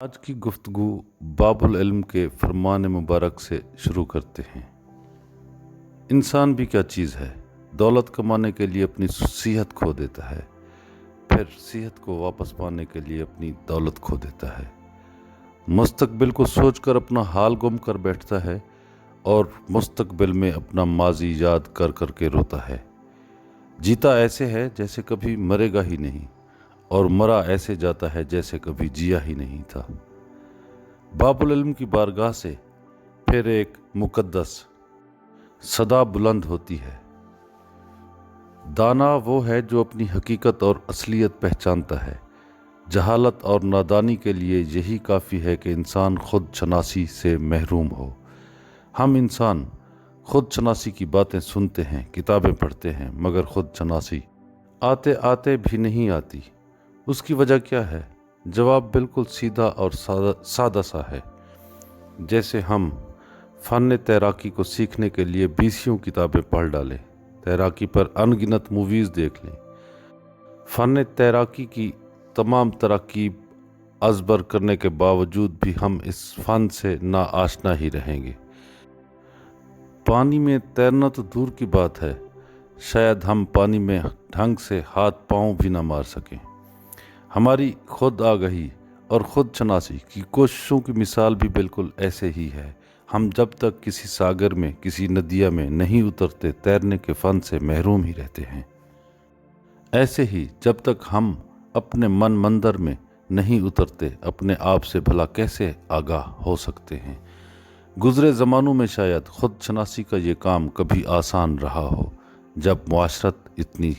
آج کی گفتگو باب العلم کے فرمان مبارک سے شروع کرتے ہیں۔ انسان بھی کیا چیز ہے؟ دولت کمانے کے لیے اپنی صحت کھو دیتا ہے، پھر صحت کو واپس پانے کے لیے اپنی دولت کھو دیتا ہے۔ مستقبل کو سوچ کر اپنا حال گم کر بیٹھتا ہے اور مستقبل میں اپنا ماضی یاد کر کر کے روتا ہے۔ جیتا ایسے ہے جیسے کبھی مرے گا ہی نہیں، اور مرا ایسے جاتا ہے جیسے کبھی جیا ہی نہیں تھا۔ باب العلم کی بارگاہ سے پھر ایک مقدس صدا بلند ہوتی ہے۔ دانا وہ ہے جو اپنی حقیقت اور اصلیت پہچانتا ہے۔ جہالت اور نادانی کے لیے یہی کافی ہے کہ انسان خود شناسی سے محروم ہو۔ ہم انسان خود شناسی کی باتیں سنتے ہیں، کتابیں پڑھتے ہیں، مگر خود شناسی آتے آتے بھی نہیں آتی۔ اس کی وجہ کیا ہے؟ جواب بالکل سیدھا اور سادہ سا ہے۔ جیسے ہم فن تیراکی کو سیکھنے کے لیے 20 کتابیں پڑھ ڈالیں، تیراکی پر انگنت موویز دیکھ لیں، فن تیراکی کی تمام تراکیب ازبر کرنے کے باوجود بھی ہم اس فن سے نا آشنا ہی رہیں گے۔ پانی میں تیرنا تو دور کی بات ہے، شاید ہم پانی میں ڈھنگ سے ہاتھ پاؤں بھی نہ مار سکیں۔ ہماری خود آگہی اور خود شناسی کی کوششوں کی مثال بھی بالکل ایسے ہی ہے۔ ہم جب تک کسی ساگر میں، کسی ندیا میں نہیں اترتے، تیرنے کے فن سے محروم ہی رہتے ہیں۔ ایسے ہی جب تک ہم اپنے من مندر میں نہیں اترتے، اپنے آپ سے بھلا کیسے آگاہ ہو سکتے ہیں؟ گزرے زمانوں میں شاید خود شناسی کا یہ کام کبھی آسان رہا ہو، جب معاشرت اتنی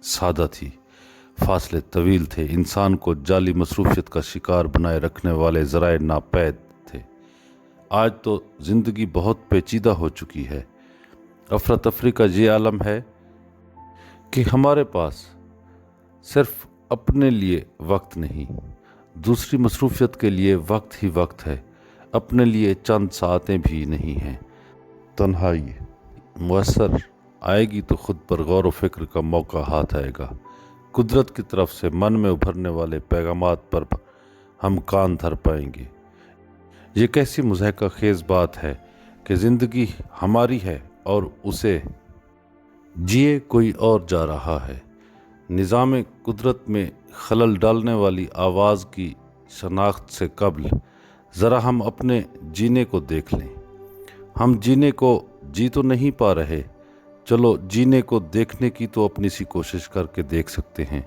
سادہ تھی، فاصلے طویل تھے، انسان کو جعلی مصروفیت کا شکار بنائے رکھنے والے ذرائع ناپید تھے۔ آج تو زندگی بہت پیچیدہ ہو چکی ہے۔ افراتفری کا یہ عالم ہے کہ ہمارے پاس صرف اپنے لیے وقت نہیں، دوسری مصروفیت کے لیے وقت ہی وقت ہے، اپنے لیے چند ساعتیں بھی نہیں ہیں۔ تنہائی میسر آئے گی تو خود پر غور و فکر کا موقع ہاتھ آئے گا۔ قدرت کی طرف سے من میں ابھرنے والے پیغامات پر ہم کان دھر پائیں گے۔ یہ کیسی مضحکہ خیز بات ہے کہ زندگی ہماری ہے اور اسے جیے کوئی اور جا رہا ہے۔ نظام قدرت میں خلل ڈالنے والی آواز کی شناخت سے قبل ذرا ہم اپنے جینے کو دیکھ لیں۔ ہم جینے کو جی تو نہیں پا رہے، چلو جینے کو دیکھنے کی تو اپنی سی کوشش کر کے دیکھ سکتے ہیں۔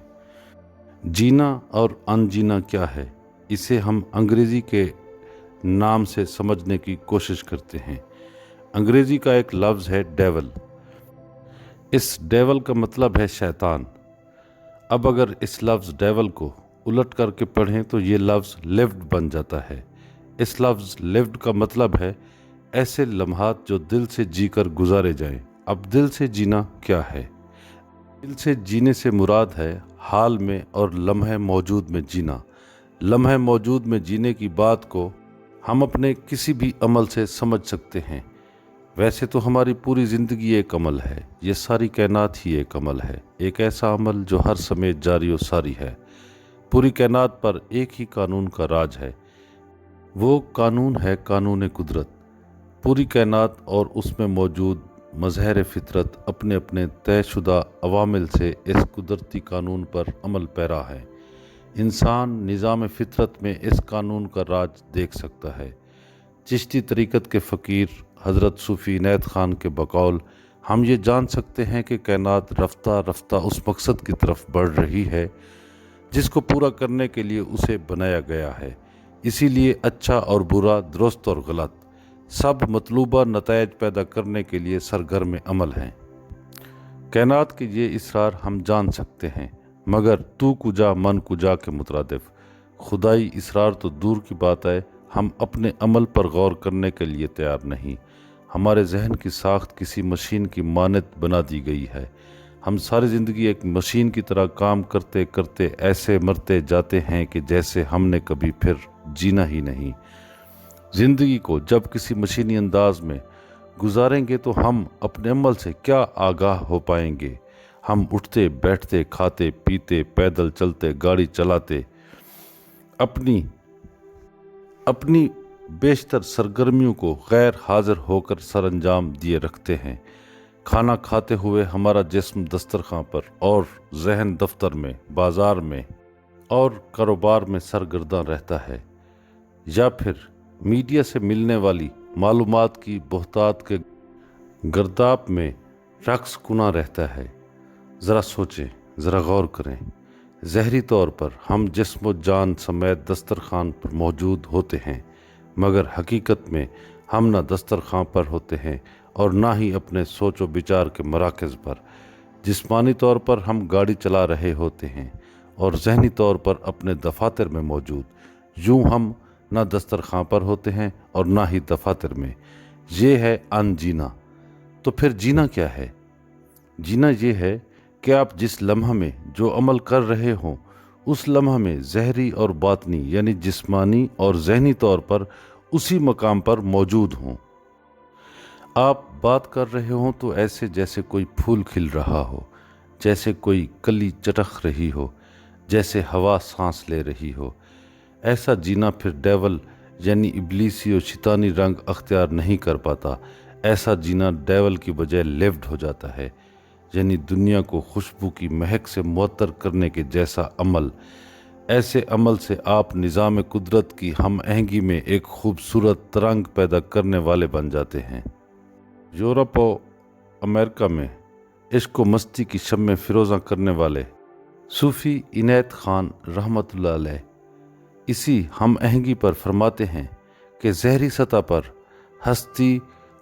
جینا اور ان جینا کیا ہے، اسے ہم انگریزی کے نام سے سمجھنے کی کوشش کرتے ہیں۔ انگریزی کا ایک لفظ ہے ڈیول۔ اس ڈیول کا مطلب ہے شیطان۔ اب اگر اس لفظ ڈیول کو الٹ کر کے پڑھیں تو یہ لفظ لیوڈ بن جاتا ہے۔ اس لفظ لیوڈ کا مطلب ہے ایسے لمحات جو دل سے جی کر گزارے جائیں۔ اب دل سے جینا کیا ہے؟ دل سے جینے سے مراد ہے حال میں اور لمحے موجود میں جینا۔ لمحے موجود میں جینے کی بات کو ہم اپنے کسی بھی عمل سے سمجھ سکتے ہیں۔ ویسے تو ہماری پوری زندگی ایک عمل ہے، یہ ساری کائنات ہی ایک عمل ہے، ایک ایسا عمل جو ہر سمیت جاری و ساری ہے۔ پوری کائنات پر ایک ہی قانون کا راج ہے، وہ قانون ہے قانون قدرت۔ پوری کائنات اور اس میں موجود مظہر فطرت اپنے اپنے طے شدہ عوامل سے اس قدرتی قانون پر عمل پیرا ہے۔ انسان نظام فطرت میں اس قانون کا راج دیکھ سکتا ہے۔ چشتی طریقت کے فقیر حضرت صوفی عنایت خان کے بقول ہم یہ جان سکتے ہیں کہ کائنات رفتہ رفتہ اس مقصد کی طرف بڑھ رہی ہے جس کو پورا کرنے کے لیے اسے بنایا گیا ہے۔ اسی لیے اچھا اور برا، درست اور غلط، سب مطلوبہ نتائج پیدا کرنے کے لیے سرگرم عمل ہیں۔ کائنات کے یہ اسرار ہم جان سکتے ہیں، مگر تو کجا من کجا کے مترادف خدائی اسرار تو دور کی بات ہے، ہم اپنے عمل پر غور کرنے کے لیے تیار نہیں۔ ہمارے ذہن کی ساخت کسی مشین کی مانند بنا دی گئی ہے۔ ہم ساری زندگی ایک مشین کی طرح کام کرتے کرتے ایسے مرتے جاتے ہیں کہ جیسے ہم نے کبھی پھر جینا ہی نہیں۔ زندگی کو جب کسی مشینی انداز میں گزاریں گے تو ہم اپنے عمل سے کیا آگاہ ہو پائیں گے؟ ہم اٹھتے بیٹھتے، کھاتے پیتے، پیدل چلتے، گاڑی چلاتے، اپنی اپنی بیشتر سرگرمیوں کو غیر حاضر ہو کر سر انجام دیے رکھتے ہیں۔ کھانا کھاتے ہوئے ہمارا جسم دسترخوان پر اور ذہن دفتر میں، بازار میں اور کاروبار میں سرگرداں رہتا ہے، یا پھر میڈیا سے ملنے والی معلومات کی بہتات کے گرداب میں رقص کنا رہتا ہے۔ ذرا سوچیں، ذرا غور کریں۔ ظاہری طور پر ہم جسم و جان سمیت دسترخوان پر موجود ہوتے ہیں، مگر حقیقت میں ہم نہ دسترخوان پر ہوتے ہیں اور نہ ہی اپنے سوچ و بچار کے مراکز پر۔ جسمانی طور پر ہم گاڑی چلا رہے ہوتے ہیں اور ذہنی طور پر اپنے دفاتر میں موجود۔ یوں ہم نہ دسترخوان پر ہوتے ہیں اور نہ ہی دفاتر میں۔ یہ ہے ان جینا۔ تو پھر جینا کیا ہے؟ جینا یہ ہے کہ آپ جس لمحہ میں جو عمل کر رہے ہوں، اس لمحہ میں ظاہری اور باطنی یعنی جسمانی اور ذہنی طور پر اسی مقام پر موجود ہوں۔ آپ بات کر رہے ہوں تو ایسے جیسے کوئی پھول کھل رہا ہو، جیسے کوئی کلی چٹخ رہی ہو، جیسے ہوا سانس لے رہی ہو۔ ایسا جینا پھر ڈیول یعنی ابلیسی اور شیطانی رنگ اختیار نہیں کر پاتا۔ ایسا جینا ڈیول کی بجائے لیفڈ ہو جاتا ہے، یعنی دنیا کو خوشبو کی مہک سے معطر کرنے کے جیسا عمل۔ ایسے عمل سے آپ نظام قدرت کی ہم آہنگی میں ایک خوبصورت ترنگ پیدا کرنے والے بن جاتے ہیں۔ یورپ و امریکہ میں عشق و مستی کی شمع فروزاں کرنے والے صوفی عنایت خان رحمۃ اللہ علیہ اسی ہم آہنگی پر فرماتے ہیں کہ ظاہری سطح پر ہستی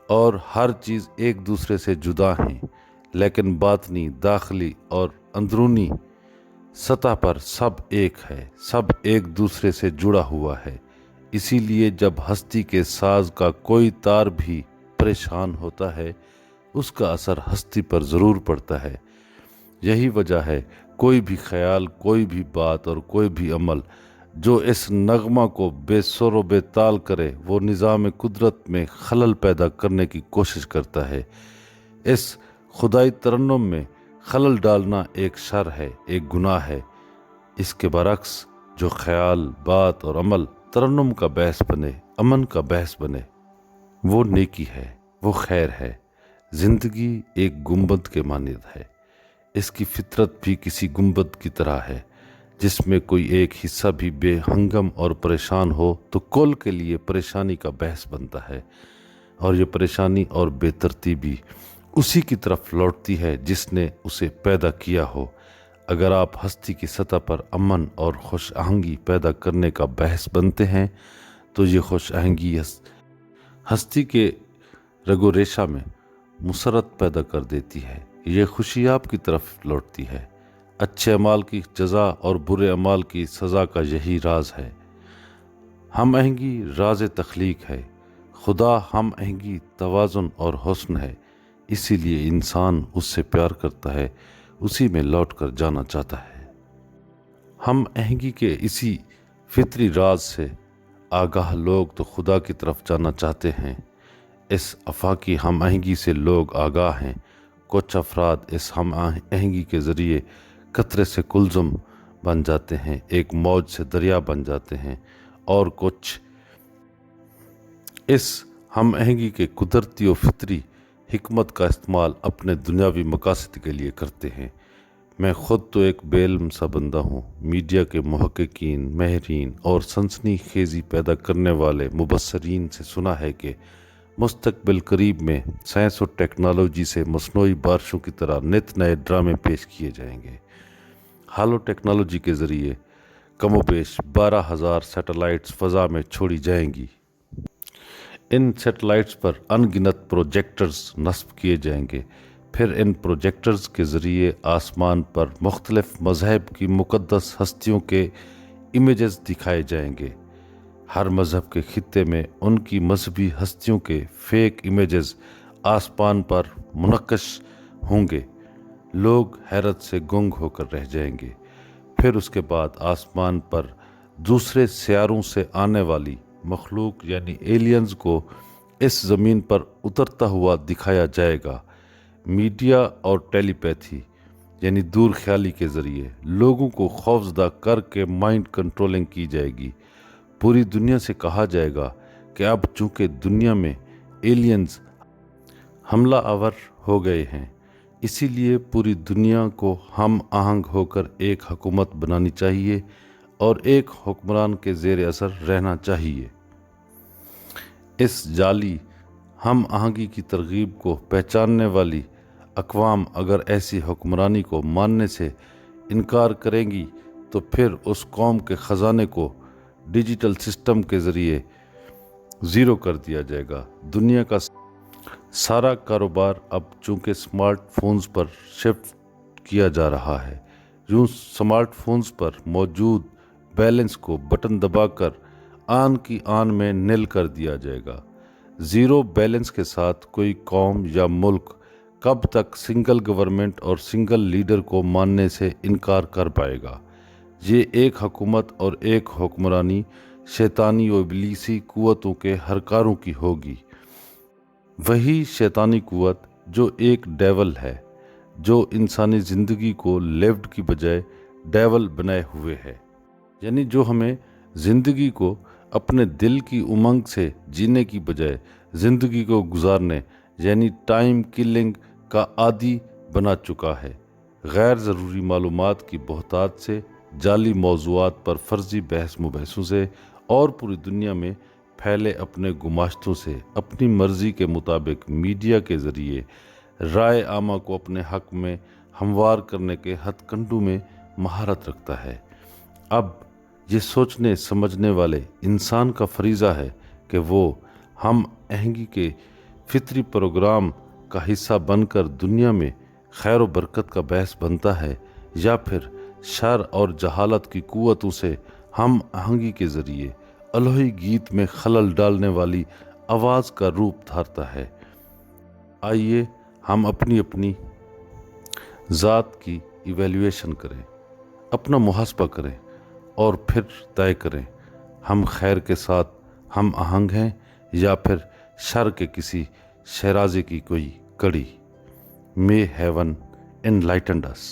اور ہر چیز ایک دوسرے سے جدا ہیں، لیکن باطنی، داخلی اور اندرونی سطح پر سب ایک ہے، سب ایک دوسرے سے جڑا ہوا ہے۔ اسی لیے جب ہستی کے ساز کا کوئی تار بھی پریشان ہوتا ہے، اس کا اثر ہستی پر ضرور پڑتا ہے۔ یہی وجہ ہے کوئی بھی خیال، کوئی بھی بات اور کوئی بھی عمل جو اس نغمہ کو بے سر و بے تال کرے، وہ نظام قدرت میں خلل پیدا کرنے کی کوشش کرتا ہے۔ اس خدائی ترنم میں خلل ڈالنا ایک شر ہے، ایک گناہ ہے۔ اس کے برعکس جو خیال، بات اور عمل ترنم کا باعث بنے، امن کا باعث بنے، وہ نیکی ہے، وہ خیر ہے۔ زندگی ایک گنبد کے مانند ہے۔ اس کی فطرت بھی کسی گنبد کی طرح ہے، جس میں کوئی ایک حصہ بھی بے ہنگم اور پریشان ہو تو کل کے لیے پریشانی کا باعث بنتا ہے، اور یہ پریشانی اور بے ترتیبی اسی کی طرف لوٹتی ہے جس نے اسے پیدا کیا ہو۔ اگر آپ ہستی کی سطح پر امن اور خوش آہنگی پیدا کرنے کا باعث بنتے ہیں تو یہ خوش آہنگی ہستی کے رگ و ریشہ میں مسرت پیدا کر دیتی ہے۔ یہ خوشی آپ کی طرف لوٹتی ہے۔ اچھے اعمال کی جزا اور برے اعمال کی سزا کا یہی راز ہے۔ ہم آہنگی راز تخلیق ہے۔ خدا ہم آہنگی توازن اور حسن ہے، اسی لیے انسان اس سے پیار کرتا ہے، اسی میں لوٹ کر جانا چاہتا ہے۔ ہم آہنگی کے اسی فطری راز سے آگاہ لوگ تو خدا کی طرف جانا چاہتے ہیں۔ اس آفاقی ہم آہنگی سے لوگ آگاہ ہیں۔ کچھ افراد اس ہم آہنگی کے ذریعے قطرے سے کلزم بن جاتے ہیں، ایک موج سے دریا بن جاتے ہیں، اور کچھ اس ہم آہنگی کے قدرتی و فطری حکمت کا استعمال اپنے دنیاوی مقاصد کے لیے کرتے ہیں۔ میں خود تو ایک بے علم سا بندہ ہوں۔ میڈیا کے محققین، ماہرین اور سنسنی خیزی پیدا کرنے والے مبصرین سے سنا ہے کہ مستقبل قریب میں سائنس اور ٹیکنالوجی سے مصنوعی بارشوں کی طرح نت نئے ڈرامے پیش کیے جائیں گے۔ ہالو ٹیکنالوجی کے ذریعے کم و بیش 12,000 سیٹلائٹس فضا میں چھوڑی جائیں گی۔ ان سیٹلائٹس پر ان گنت پروجیکٹرز نصب کیے جائیں گے۔ پھر ان پروجیکٹرز کے ذریعے آسمان پر مختلف مذاہب کی مقدس ہستیوں کے امیجز دکھائے جائیں گے۔ ہر مذہب کے خطے میں ان کی مذہبی ہستیوں کے فیک امیجز آسمان پر منقش ہوں گے۔ لوگ حیرت سے گنگ ہو کر رہ جائیں گے۔ پھر اس کے بعد آسمان پر دوسرے سیاروں سے آنے والی مخلوق یعنی ایلینز کو اس زمین پر اترتا ہوا دکھایا جائے گا۔ میڈیا اور ٹیلی پیتھی یعنی دور خیالی کے ذریعے لوگوں کو خوفزدہ کر کے مائنڈ کنٹرولنگ کی جائے گی۔ پوری دنیا سے کہا جائے گا کہ اب چونکہ دنیا میں ایلینز حملہ آور ہو گئے ہیں، اسی لیے پوری دنیا کو ہم آہنگ ہو کر ایک حکومت بنانی چاہیے اور ایک حکمران کے زیر اثر رہنا چاہیے۔ اس جعلی ہم آہنگی کی ترغیب کو پہچاننے والی اقوام اگر ایسی حکمرانی کو ماننے سے انکار کریں گی تو پھر اس قوم کے خزانے کو ڈیجیٹل سسٹم کے ذریعے زیرو کر دیا جائے گا۔ دنیا کا سارا کاروبار اب چونکہ سمارٹ فونز پر شفٹ کیا جا رہا ہے، یوں سمارٹ فونز پر موجود بیلنس کو بٹن دبا کر آن کی آن میں نل کر دیا جائے گا۔ زیرو بیلنس کے ساتھ کوئی قوم یا ملک کب تک سنگل گورنمنٹ اور سنگل لیڈر کو ماننے سے انکار کر پائے گا؟ یہ ایک حکومت اور ایک حکمرانی شیطانی و ابلیسی قوتوں کے ہرکاروں کی ہوگی، وہی شیطانی قوت جو ایک ڈیول ہے، جو انسانی زندگی کو لیوڈ کی بجائے ڈیول بنائے ہوئے ہے، یعنی جو ہمیں زندگی کو اپنے دل کی امنگ سے جینے کی بجائے زندگی کو گزارنے یعنی ٹائم کلنگ کا عادی بنا چکا ہے۔ غیر ضروری معلومات کی بہتات سے، جعلی موضوعات پر فرضی بحث مباحثوں سے اور پوری دنیا میں پھیلے اپنے گماشتوں سے اپنی مرضی کے مطابق میڈیا کے ذریعے رائے عامہ کو اپنے حق میں ہموار کرنے کے ہتھ کنڈوں میں مہارت رکھتا ہے۔ اب یہ سوچنے سمجھنے والے انسان کا فریضہ ہے کہ وہ ہم آہنگی کے فطری پروگرام کا حصہ بن کر دنیا میں خیر و برکت کا باعث بنتا ہے، یا پھر شر اور جہالت کی قوتوں سے ہم آہنگی کے ذریعے الوہی گیت میں خلل ڈالنے والی آواز کا روپ دھارتا ہے۔ آئیے ہم اپنی اپنی ذات کی ایویلیویشن کریں، اپنا محاسبہ کریں اور پھر طے کریں ہم خیر کے ساتھ ہم آہنگ ہیں یا پھر شر کے کسی شیرازے کی کوئی کڑی۔ May heaven enlighten us.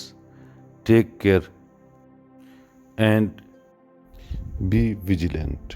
Take care and be vigilant.